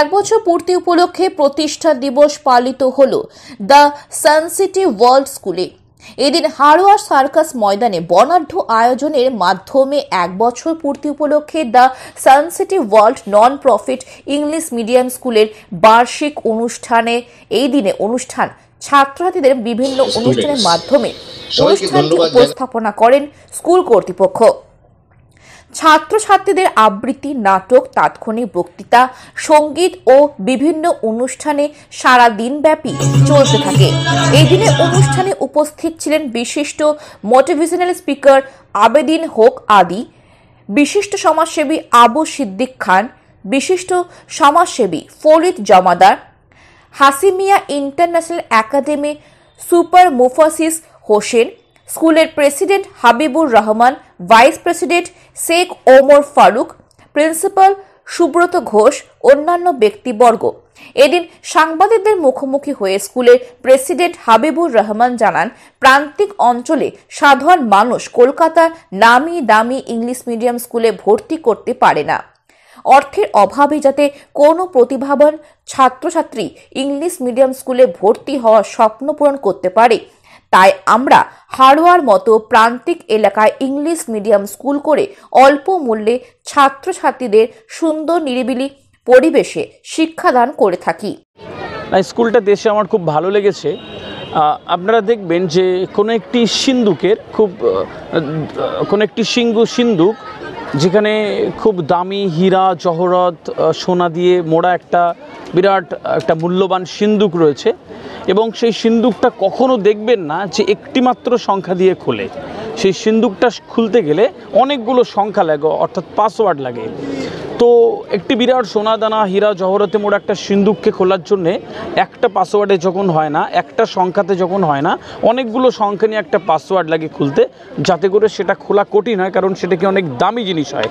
এক বছর পূর্তি উপলক্ষে প্রতিষ্ঠা দিবস পালিত হল দ্য সানসিটি ওয়ার্ল্ড স্কুলে। এদিন হাড়োয়ার সার্কাস ময়দানে বর্ণাঢ্য আয়োজনের মাধ্যমে এক বছর পূর্তি উপলক্ষে the Sun City world non profit English medium স্কুলের বার্ষিক অনুষ্ঠানে এই দিনে অনুষ্ঠান ছাত্রছাত্রীদের বিভিন্ন অনুষ্ঠানের মাধ্যমে অনুষ্ঠানটি উপস্থাপনা করেন স্কুল কর্তৃপক্ষ। ছাত্রছাত্রীদের আবৃত্তি, নাটক, তাৎক্ষণিক বক্তৃতা, সঙ্গীত ও বিভিন্ন অনুষ্ঠানে সারা দিনব্যাপী চলতে থাকে। এই দিনের অনুষ্ঠানে উপস্থিত ছিলেন বিশিষ্ট মোটিভেশনাল স্পিকার আবেদিন হক আদি, বিশিষ্ট সমাজসেবী আবু সিদ্দিক খান, বিশিষ্ট সমাজসেবী Farid Jamadar, Hasimia international academy super Mufasis Hossain, স্কুলের president Habibur Rahman, vice president Sheikh Omar Faruk, principal Subrata Ghosh, অন্যান্য ব্যক্তিবর্গ। এদিন সাংবাদিকদের মুখোমুখি হয়ে স্কুলের প্রেসিডেন্ট হাবিবুর রহমান জানান, প্রান্তিক অঞ্চলে সাধারণ মানুষ কলকাতার নামি দামি ইংলিশ মিডিয়াম স্কুলে ভর্তি করতে পারে না। অর্থের অভাবে যাতে কোনো প্রতিভাবান ছাত্রছাত্রী ইংলিশ মিডিয়াম স্কুলে ভর্তি হওয়ার স্বপ্ন পূরণ করতে পারে, তাই আমরা হাড়োয়ার মতো প্রান্তিক এলাকায় ইংলিশ মিডিয়াম স্কুল করে অল্প মূল্যে ছাত্রছাত্রীদের সুন্দর নিরিবিলি পরিবেশে শিক্ষাদান করে থাকি। স্কুলটা দেশে আমার খুব ভালো লেগেছে। আপনারা দেখবেন যে কোনো একটি সিন্দুক যেখানে খুব দামি হীরা জহরত সোনা দিয়ে মোড়া একটা বিরাট একটা মূল্যবান সিন্দুক রয়েছে, এবং সেই সিন্দুকটা কখনো দেখবেন না যে একটি মাত্র সংখ্যা দিয়ে খোলে। সেই সিন্দুকটা খুলতে গেলে অনেকগুলো সংখ্যা লাগে, অর্থাৎ পাসওয়ার্ড লাগে। তো একটি বিরাট সোনা দানা হীরা জহরতে মোড়া একটা সিন্দুককে খোলার জন্যে একটা পাসওয়ার্ডে যখন হয় না, একটা সংখ্যাতে যখন হয় না, অনেকগুলো সংখ্যা নিয়ে একটা পাসওয়ার্ড লাগে খুলতে, যাতে করে সেটা খোলা কঠিন হয়, কারণ সেটা কি অনেক দামি জিনিস হয়।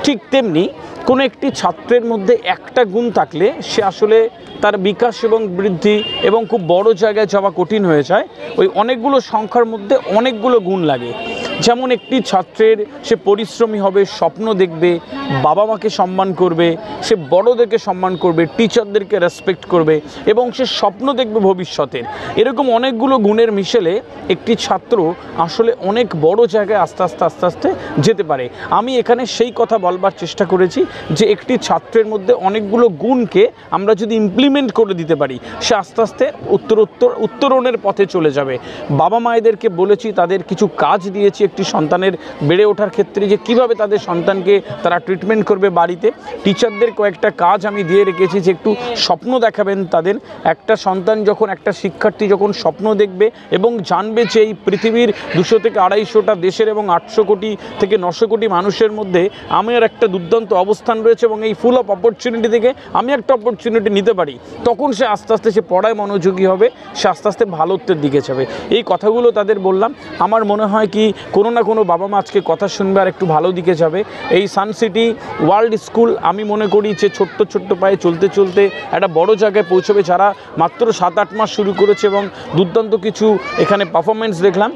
ঠিক তেমনি কোনো একটি ছাত্রের মধ্যে একটা গুণ থাকলে সে আসলে তার বিকাশ এবং বৃদ্ধি এবং খুব বড় জায়গায় যাওয়া কঠিন হয়ে যায়। ওই অনেকগুলো সংখ্যার মধ্যে অনেকগুলো গুণ লাগে। যেমন একটি ছাত্রের সে পরিশ্রমী হবে, স্বপ্ন দেখবে, বাবা মাকে সম্মান করবে, সে বড়দেরকে সম্মান করবে, টিচারদেরকে রেসপেক্ট করবে, এবং সে স্বপ্ন দেখবে ভবিষ্যতের। এরকম অনেকগুলো গুণের মিশেলে একটি ছাত্র আসলে অনেক বড় জায়গায় আস্তে আস্তে যেতে পারে। আমি এখানে সেই কথা বলবার চেষ্টা করেছি যে একটি ছাত্রের মধ্যে অনেকগুলো গুণকে আমরা যদি ইমপ্লিমেন্ট করে দিতে পারি, সে আস্তে আস্তে উত্তরণের পথে চলে যাবে। বাবা মায়েদেরকে বলেছি, তাদের কিছু কাজ দিয়েছি একটি সন্তানের বেড়ে ওঠার ক্ষেত্রে, যে কিভাবে তাদের সন্তানকে তারা ট্রিটমেন্ট করবে বাড়িতে। টিচারদের কয়েকটা কাজ আমি দিয়ে রেখেছি, যে একটু স্বপ্ন দেখাবেন তাদের। একটা সন্তান যখন, একটা শিক্ষার্থী যখন স্বপ্ন দেখবে এবং জানবে যে এই পৃথিবীর 200 থেকে 250টা দেশের এবং 800 কোটি থেকে 900 কোটি মানুষের মধ্যে আমার একটা দুর্দান্ত অবস্থান রয়েছে, এবং এই ফুল অফ অপরচুনিটি থেকে আমি একটা অপরচুনিটি নিতে পারি, তখন সে আস্তে আস্তে সে পড়ায় মনোযোগী হবে, সে আস্তে আস্তে ভালোত্বের দিকে যাবে। এই কথাগুলো তাদের বললাম। আমার মনে হয় কি কোনো না কোনো বাবা মা আজকে কথা শুনবে আর একটু ভালো দিকে যাবে। এই সানসিটি ওয়ার্ল্ড স্কুল আমি মনে করি যে ছোট্ট পায়ে চলতে চলতে একটা বড় জায়গায় পৌঁছবে। যারা মাত্র 7-8 মাস শুরু করেছে এবং দুর্দান্ত কিছু এখানে পারফরমেন্স দেখলাম।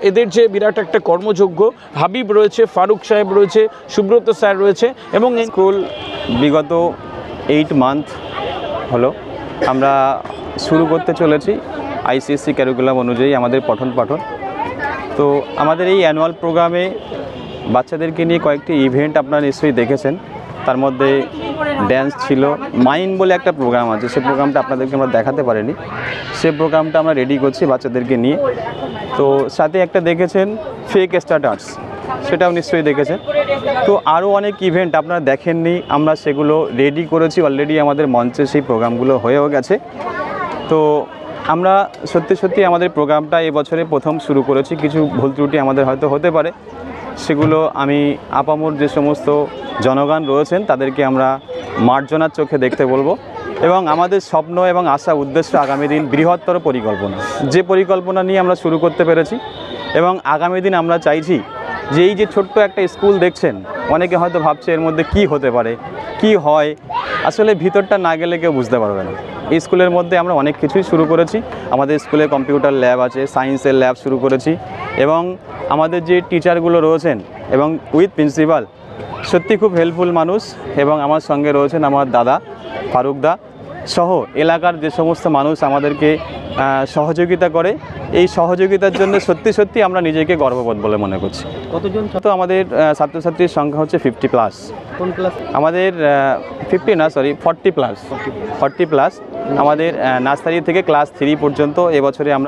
এদের যে বিরাট একটা কর্মযোগ্য, হাবিব রয়েছে, ফারুক সাহেব রয়েছে, সুব্রত স্যার রয়েছে, এবং স্কুল বিগত 8 মান্থ হলো আমরা শুরু করতে চলেছি আইসিএসসি ক্যারিকুলাম অনুযায়ী আমাদের পঠন পাঠন। তো আমাদের এই অ্যানুয়াল প্রোগ্রামে বাচ্চাদেরকে নিয়ে কয়েকটি ইভেন্ট আপনারা নিশ্চয়ই দেখেছেন। তার মধ্যে ড্যান্স ছিল, মাইন্ড বলে একটা প্রোগ্রাম আছে, সে প্রোগ্রামটা আপনাদেরকে আমরা দেখাতে পারিনি। সে প্রোগ্রামটা আমরা রেডি করছি বাচ্চাদেরকে নিয়ে। তো সাথে একটা দেখেছেন ফেক স্টার্টার্স, সেটাও নিশ্চয়ই দেখেছেন। তো আরও অনেক ইভেন্ট আপনারা দেখেননি, আমরা সেগুলো রেডি করেছি অলরেডি। আমাদের মঞ্চে সেই প্রোগ্রামগুলো হয়েও গেছে। তো আমরা সত্যি আমাদের প্রোগ্রামটা এবছরে প্রথম শুরু করেছি। কিছু ভুল ত্রুটি আমাদের হয়তো হতে পারে, সেগুলো আমি আপামর যে সমস্ত জনগণ রয়েছেন তাদেরকে আমরা মার্জনার চোখে দেখতে বলবো। এবং আমাদের স্বপ্ন এবং আশা উদ্দেশ্য আগামী দিন বৃহত্তর পরিকল্পনা, যে পরিকল্পনা নিয়ে আমরা শুরু করতে পেরেছি। এবং আগামী দিন আমরা চাইছি যে এই যে ছোট্ট একটা স্কুল দেখছেন, অনেকে হয়তো ভাবছে এর মধ্যে কি হতে পারে, কি হয়, আসলে ভিতরটা না গেলে কেউ বুঝতে পারবে না। এই স্কুলের মধ্যে আমরা অনেক কিছুই শুরু করেছি। আমাদের স্কুলে কম্পিউটার ল্যাব আছে, সায়েন্সের ল্যাব শুরু করেছি, এবং আমাদের যে টিচারগুলো রয়েছেন এবং উইথ প্রিন্সিপাল সত্যি খুব হেল্পফুল মানুষ। এবং আমার সঙ্গে রয়েছেন আমার দাদা ফারুকদা সহ এলাকার যে সমস্ত মানুষ আমাদেরকে সহযোগিতা করে, এই সহযোগিতার জন্য সত্যি সত্যি আমরা নিজেকে গর্ববোধ বলে মনে করছি। কতজন তো আমাদের ছাত্রছাত্রীর সংখ্যা হচ্ছে 50+। কোন ক্লাস? আমাদের 40+। আমাদের নার্সারি থেকে ক্লাস 3 পর্যন্ত এবছরে আমরা